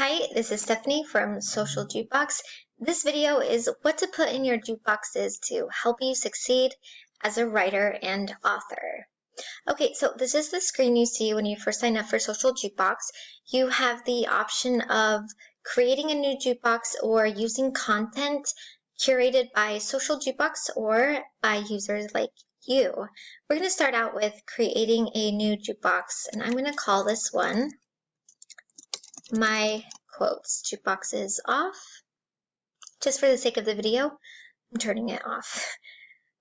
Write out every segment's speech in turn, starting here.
Hi, this is Stephanie from Social Jukebox. This video is what to put in your jukeboxes to help you succeed as a writer and author. Okay, so this is the screen you see when you first sign up for Social Jukebox. You have the option of creating a new jukebox or using content curated by Social Jukebox or by users like you. We're going to start out with creating a new jukebox, and I'm going to call this one My Quotes. Jukebox is off. Just for the sake of the video, I'm turning it off.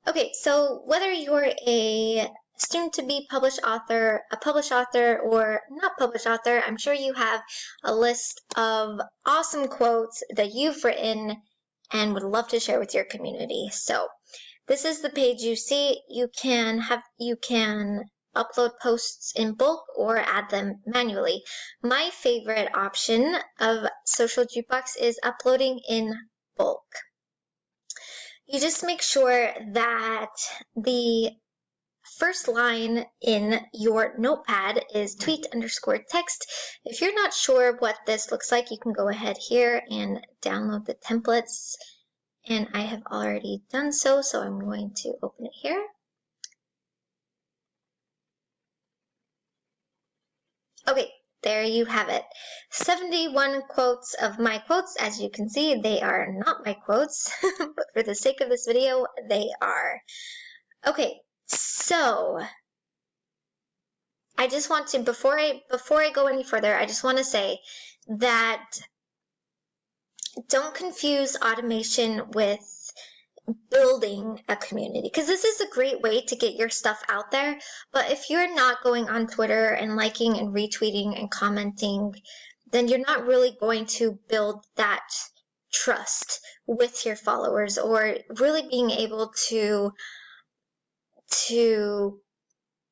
Okay, so whether you're a soon-to-be published author, a published author, or not published author, I'm sure you have a list of awesome quotes that you've written and would love to share with your community. So this is the page you see. You can upload posts in bulk or add them manually. My favorite option of Social Jukebox is uploading in bulk. You just make sure that the first line in your notepad is tweet_text. If you're not sure what this looks like, you can go ahead here and download the templates. And I have already done so, so I'm going to open it here. Okay, there you have it. 71 quotes of my quotes. As you can see, they are not my quotes, but for the sake of this video, they are. Okay, so I just want to, before I go any further, I just want to say that don't confuse automation with building a community, because this is a great way to get your stuff out there. But if you're not going on Twitter and liking and retweeting and commenting, then you're not really going to build that trust with your followers or really being able to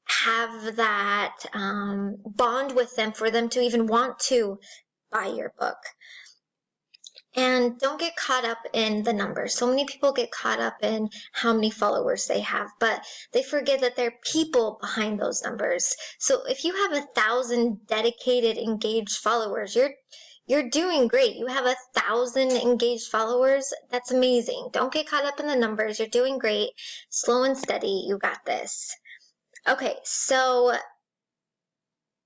have that bond with them for them to even want to buy your book. And don't get caught up in the numbers. So many people get caught up in how many followers they have, but they forget that there are people behind those numbers. So if you have 1,000 dedicated, engaged followers, you're doing great. You have 1,000 engaged followers. That's amazing. Don't get caught up in the numbers. You're doing great. Slow and steady. You got this. Okay, so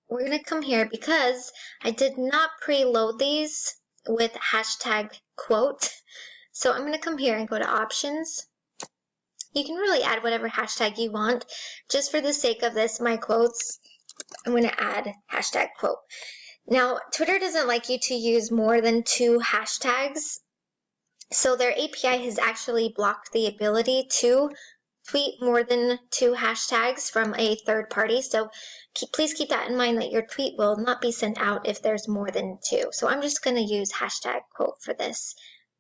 we're going to come here because I did not preload these with hashtag quote. So I'm going to come here and go to options. You can really add whatever hashtag you want. Just for the sake of this, my quotes, I'm going to add hashtag quote. Now, Twitter doesn't like you to use more than 2 hashtags. So their API has actually blocked the ability to tweet more than 2 hashtags from a third party. So please keep that in mind, that your tweet will not be sent out if there's more than 2. So I'm just going to use hashtag quote for this.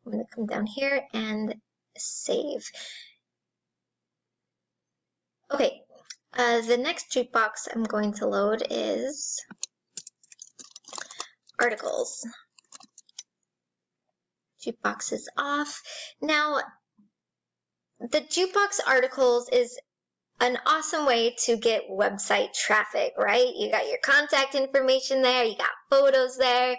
I'm going to come down here and save. Okay, the next jukebox I'm going to load is articles. Jukebox is off. Now, the jukebox articles is an awesome way to get website traffic, right? You got your contact information there, you got photos there,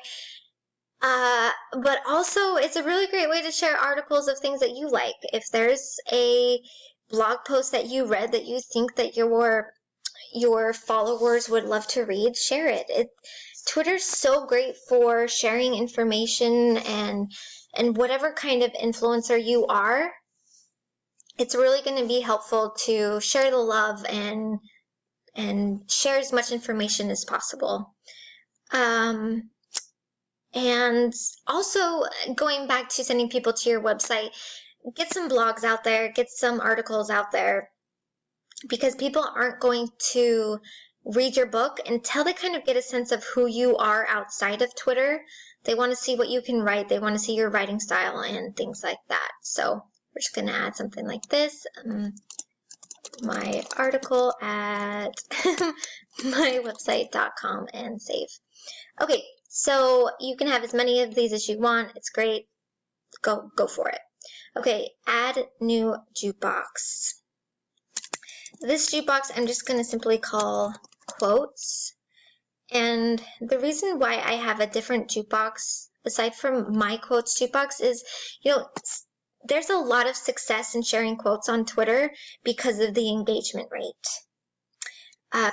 but also it's a really great way to share articles of things that you like. If there's a blog post that you read that you think that your followers would love to read, share it. Twitter's so great for sharing information, and whatever kind of influencer you are, it's really going to be helpful to share the love and share as much information as possible. And also, going back to sending people to your website, get some blogs out there, get some articles out there, because people aren't going to read your book until they kind of get a sense of who you are outside of Twitter. They want to see what you can write. They want to see your writing style and things like that. So we're just going to add something like this. My article at mywebsite.com and save. Okay, so you can have as many of these as you want. It's great. Go for it. Okay, add new jukebox. This jukebox I'm just going to simply call quotes. And the reason why I have a different jukebox, aside from my quotes jukebox, is, there's a lot of success in sharing quotes on Twitter because of the engagement rate.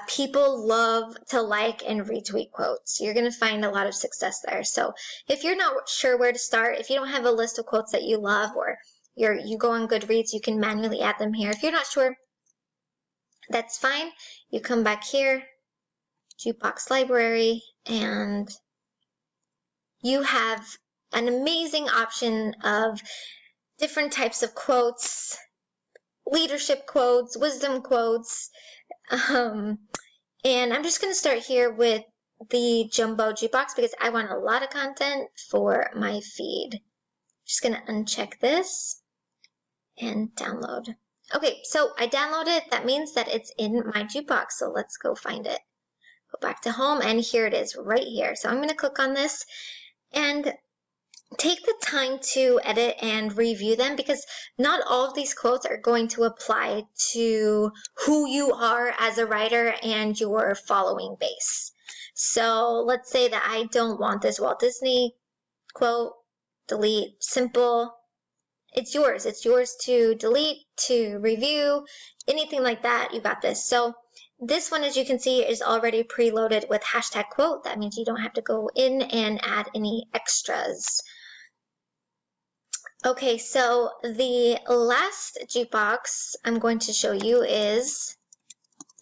People love to like and retweet quotes. You're going to find a lot of success there. So if you're not sure where to start, if you don't have a list of quotes that you love, or you go on Goodreads, you can manually add them here. If you're not sure, that's fine. You come back here, Jukebox Library, and you have an amazing option of different types of quotes, leadership quotes, wisdom quotes, and I'm just going to start here with the Jumbo Jukebox because I want a lot of content for my feed. Just going to uncheck this and download. Okay, so I downloaded it. That means that it's in my jukebox, so let's go find it. Go back to home, and here it is right here. So I'm going to click on this and take the time to edit and review them, because not all of these quotes are going to apply to who you are as a writer and your following base. So let's say that I don't want this Walt Disney quote, delete, simple. It's yours. It's yours to delete, to review, anything like that. You got this. So this one, as you can see, is already preloaded with hashtag quote. That means you don't have to go in and add any extras. Okay, so the last jukebox I'm going to show you is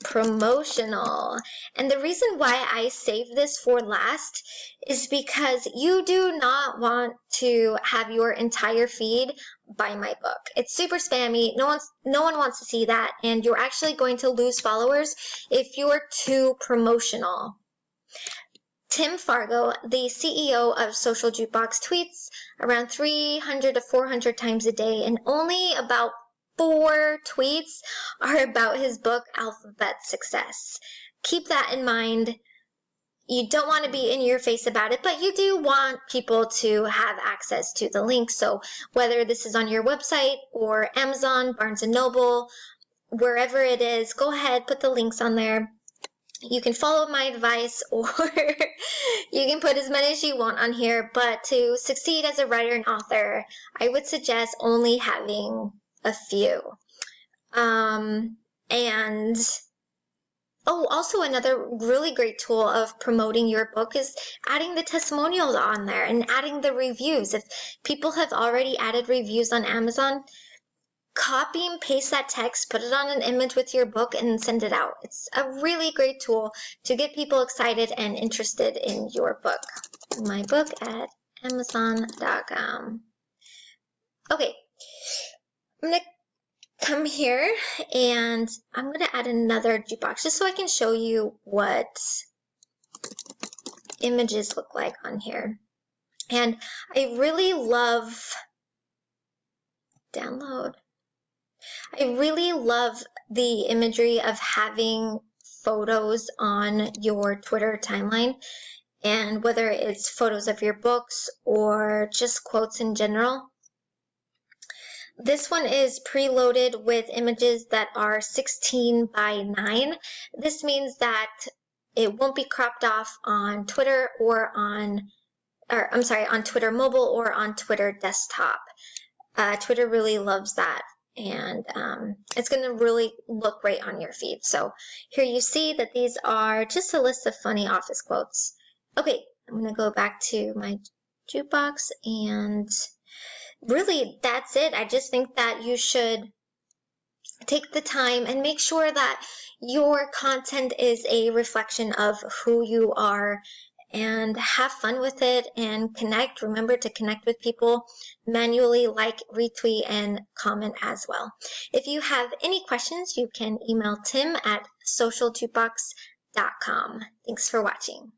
promotional. And the reason why I saved this for last is because you do not want to have your entire feed buy my book. It's super spammy. No one wants to see that, and you're actually going to lose followers if you're too promotional. Tim Fargo, the CEO of Social Jukebox, tweets around 300 to 400 times a day, and only about 4 tweets are about his book, Alphabet Success. Keep that in mind. You don't want to be in your face about it, but you do want people to have access to the link. So whether this is on your website or Amazon, Barnes & Noble, wherever it is, go ahead, put the links on there. You can follow my advice, or you can put as many as you want on here, but to succeed as a writer and author, I would suggest only having a few. Also another really great tool of promoting your book is adding the testimonials on there and adding the reviews. If people have already added reviews on Amazon, copy and paste that text, put it on an image with your book, and send it out. It's a really great tool to get people excited and interested in your book. My book at Amazon.com. Okay, I'm going to come here and I'm going to add another jukebox just so I can show you what images look like on here. And I really love download. I really love the imagery of having photos on your Twitter timeline, and whether it's photos of your books or just quotes in general. This one is preloaded with images that are 16 by 9. This means that it won't be cropped off on Twitter or on Twitter mobile or on Twitter desktop. Twitter really loves that. And it's going to really look great on your feed. So here you see that these are just a list of funny office quotes. Okay, I'm going to go back to my jukebox, and really that's it. I just think that you should take the time and make sure that your content is a reflection of who you are, and have fun with it and connect. Remember to connect with people, manually like, retweet, and comment as well. If you have any questions, you can email Tim at socialjukebox.com. Thanks for watching.